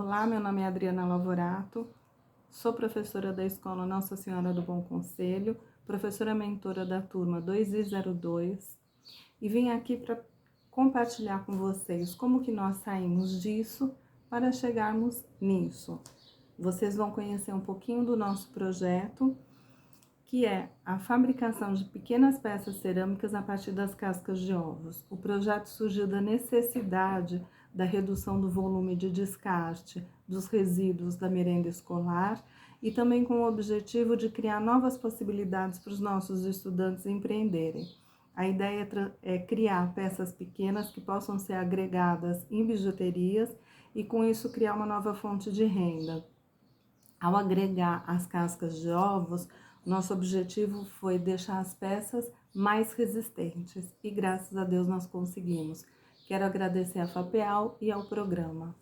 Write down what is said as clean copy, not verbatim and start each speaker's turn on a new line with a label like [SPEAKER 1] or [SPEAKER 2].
[SPEAKER 1] Olá, meu nome é Adriana Lavorato, sou professora da Escola Nossa Senhora do Bom Conselho, professora mentora da turma 2I02 e vim aqui para compartilhar com vocês como que nós saímos disso para chegarmos nisso. Vocês vão conhecer um pouquinho do nosso projeto, que é a fabricação de pequenas peças cerâmicas a partir das cascas de ovos. O projeto surgiu da necessidade da redução do volume de descarte dos resíduos da merenda escolar e também com o objetivo de criar novas possibilidades para os nossos estudantes empreenderem. A ideia é criar peças pequenas que possam ser agregadas em bijuterias e com isso criar uma nova fonte de renda. Ao agregar as cascas de ovos, nosso objetivo foi deixar as peças mais resistentes e graças a Deus nós conseguimos. Quero agradecer à FAPEAL e ao programa.